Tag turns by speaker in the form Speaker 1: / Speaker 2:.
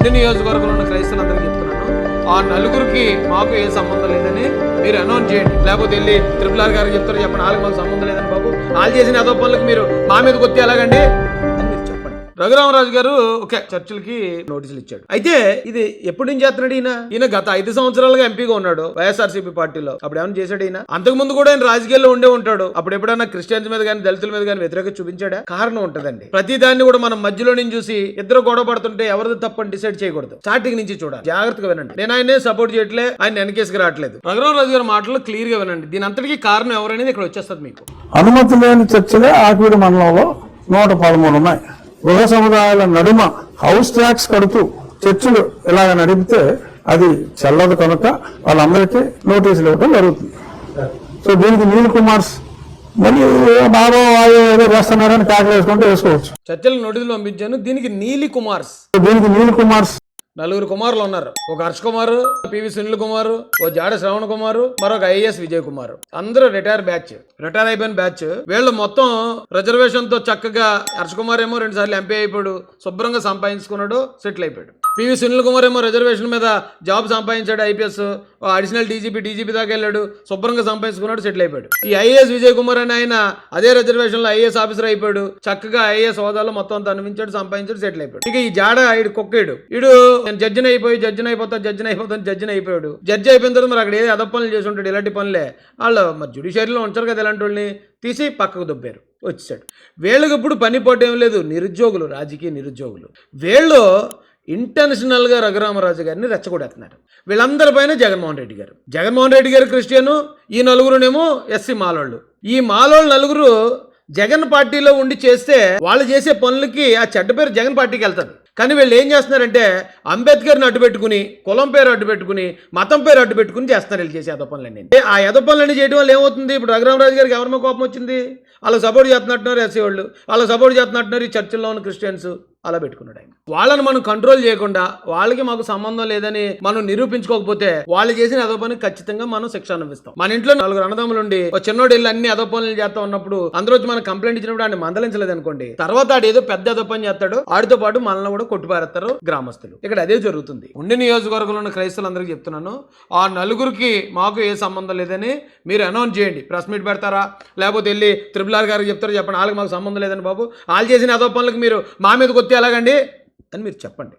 Speaker 1: ఉండి నియోజకవర్గంలో ఉన్న క్రైస్తవులందరికీ చెప్తున్నాను, ఆ నలుగురికి మాకు ఏ సంబంధం లేదని మీరు అనౌన్స్ చేయండి. లేకపోతే వెళ్ళి RRR గారికి చెప్తారు, చెప్పండి వాళ్ళకి మాకు సంబంధం లేదని బాబు, వాళ్ళు చేసిన అదో పనులకు మీరు మా మీద కొత్తే ఎలాగండి అని మీరు చెప్పండి. రఘురామరాజు గారు ఓకే చర్చిలకి నోటీసులు ఇచ్చాడు. అయితే ఇది ఎప్పటి నుంచి చేస్తున్నాడు ఈయన గత 5 సంవత్సరాలుగా ఎంపీగా ఉన్నాడు వైఎస్ఆర్సీపీ పార్టీలో. అప్పుడు ఏమైనా చేశాడు ఈయన? అంతకు ముందు కూడా ఆయన రాజకీయాల్లో ఉండే ఉంటాడు. అప్పుడు ఎప్పుడైనా క్రిస్టియన్స్ మీద కానీ దళితుల మీద కానీ వ్యతిరేకత చూపించాడా? కారణం ఉంటదండి. ప్రతి దాన్ని కూడా మనం మధ్యలో నుంచి చూసి ఇద్దరు గొడవ పడుతుంటే ఎవరిది తప్పని డిసైడ్ చేయకూడదు. స్టార్టింగ్ నుంచి చూడాలి, జాగ్రత్తగా వినండి. నేను ఆయనే సపోర్ట్ చేయట్లే, ఆయన వెనకేసుకు రావట్లేదు. రఘురామరాజు గారి మాటలు క్లియర్ గా వినండి. దీని అంతటికీ కారణం ఎవరనేది ఇక్కడ వచ్చేస్తుంది మీకు.
Speaker 2: అనుమతి లేని చర్చలే ఆకివీడు మండలంలో 113 ఉన్నాయి. గృహ సముదాయాల నడుమ హౌస్ ట్యాక్స్ కడుతూ చర్చలు ఇలాగ నడిపితే అది చెల్లదు కనుక వాళ్ళందరికీ నోటీసులు ఇవ్వడం జరుగుతుంది. సో దీనికి నీల్ కుమార్స్ మళ్ళీ బాబా వాళ్ళు ఏదో చేస్తున్నారని కాకలు వేసుకుంటే వేసుకోవచ్చు.
Speaker 1: చర్చలకు నోటీసులు పంపించాను. దీనికి నీలి కుమార్స్, నలుగురు కుమారులు ఉన్నారు. ఒక హర్ష్ కుమార్, పివి సునీల్ కుమార్, ఓ జాడ శ్రవణ్ కుమార్, మరొక ఐఏఎస్ విజయ్ కుమార్. అందరూ రిటైర్ అయిపోయిన బ్యాచ్. వీళ్ళు మొత్తం రిజర్వేషన్ తో చక్కగా హర్ష్ కుమార్ ఏమో 2 సార్లు ఎంపీ అయిపోయాడు, శుభ్రంగా సంపాదించుకున్నాడు, సెటిల్ అయిపోయాడు. పివి సునీల్ కుమార్ ఏమో రిజర్వేషన్ మీద జాబ్ సంపాదించాడు, ఐపీఎస్ అడిషనల్ డీజీపీ దాకా వెళ్ళాడు, శుభ్రంగా సంపాదించుకున్నాడు, సెటిల్ అయిపోయాడు. ఈ ఐఏఎస్ విజయ్ కుమార్ అని ఆయన అదే రిజర్వేషన్ లో ఐఏఎస్ ఆఫీసర్ అయిపోయాడు, చక్కగా ఐఏఎస్ హోదాలో మొత్తం అంతా అనిపించాడు, సంపాదించాడు, సెటిల్ అయిపోయాడు. ఇక ఈ జాడ ఈడు కుక్కేడు, ఈడు నేను జడ్జిని అయిపోతాను జడ్జిని అయిపోయాడు. జడ్జి అయిపోయిన తర్వాత మరి అక్కడ ఏదో అదప పనులు చేసి ఉంటాడు. ఇలాంటి పనులే వాళ్ళు మరి జ్యుడిషియరీలో ఉంచారు కదా, ఇలాంటి వాళ్ళని తీసి పక్కకు దొబ్బారు, వచ్చేసాడు. వీళ్ళకి ఇప్పుడు పని పోవటం లేదు, నిరుద్యోగులు, రాజకీయ నిరుద్యోగులు. వీళ్ళు ఇంటెన్షనల్గా రఘురామరాజు గారిని రెచ్చగొడేస్తున్నారు. వీళ్ళందరిపైన జగన్మోహన్ రెడ్డి గారు క్రిస్టియను, ఈ నలుగురునేమో ఎస్సీ మాలోళ్ళు. ఈ మాలోళ్ళు నలుగురు జగన్ పార్టీలో ఉండి చేస్తే వాళ్ళు చేసే పనులకి ఆ చెడ్డ పేరు జగన్ పార్టీకి వెళ్తుంది. కానీ వీళ్ళు ఏం చేస్తున్నారంటే అంబేద్కర్ని అడ్డు పెట్టుకుని, కులం పేరు అడ్డు పెట్టుకుని, మతం పేరు అడ్డు పెట్టుకుని చేస్తున్నారు వీళ్ళు చేసే ఎదపనులన్నీ. ఆ ఎదపనులన్నీ చేయడం వల్ల ఏమవుతుంది? ఇప్పుడు రఘురామరాజు గారికి ఎవరిమో కోపం వచ్చింది, వాళ్ళకి సపోర్ట్ చేస్తున్నట్టున్నారు ఎస్సీ వాళ్ళు, వాళ్ళకి సపోర్ట్ చేస్తున్నట్టున్నారు ఈ చర్చిల్లో ఉన్న క్రిస్టియన్స్. అలా పెట్టుకున్నాడు ఆయన. వాళ్ళని మనం కంట్రోల్ చేయకుండా, వాళ్ళకి మాకు సంబంధం లేదని మనం నిరూపించుకోకపోతే వాళ్ళు చేసిన అదో పని ఖచ్చితంగా మనం శిక్ష అనుభవిస్తాం. మన ఇంట్లో 4 అన్నదమ్ములు ఉండి ఒక చిన్నోడు వెళ్ళి అన్ని అదో పనులు చేస్తా ఉన్నప్పుడు అందరూ వచ్చి మనం కంప్లైంట్ ఇచ్చినప్పుడు ఆయన మందలించలేదు అనుకోండి, తర్వాత ఆడు ఏదో పెద్ద అదో పని చేస్తాడు, ఆడితో పాటు మనల్ని కూడా కొట్టిపారేస్తారు గ్రామస్తులు. ఇక్కడ అదే జరుగుతుంది. ఉండి నియోజకవర్గంలో ఉన్న క్రైస్తవులందరికీ చెప్తున్నాను, ఆ నలుగురికి మాకు ఏ సంబంధం లేదని మీరు అనౌన్స్ చేయండి. ప్రెస్ మీట్ పెడతారా, లేకపోతే వెళ్ళి RRR గారికి చెప్తారు, చెప్పండి వాళ్ళకి మాకు సంబంధం లేదని బాబు, వాళ్ళు చేసిన అదో పనులకు మీరు మా మీద కొత్తే ఎలాగండి అని మీరు చెప్పండి.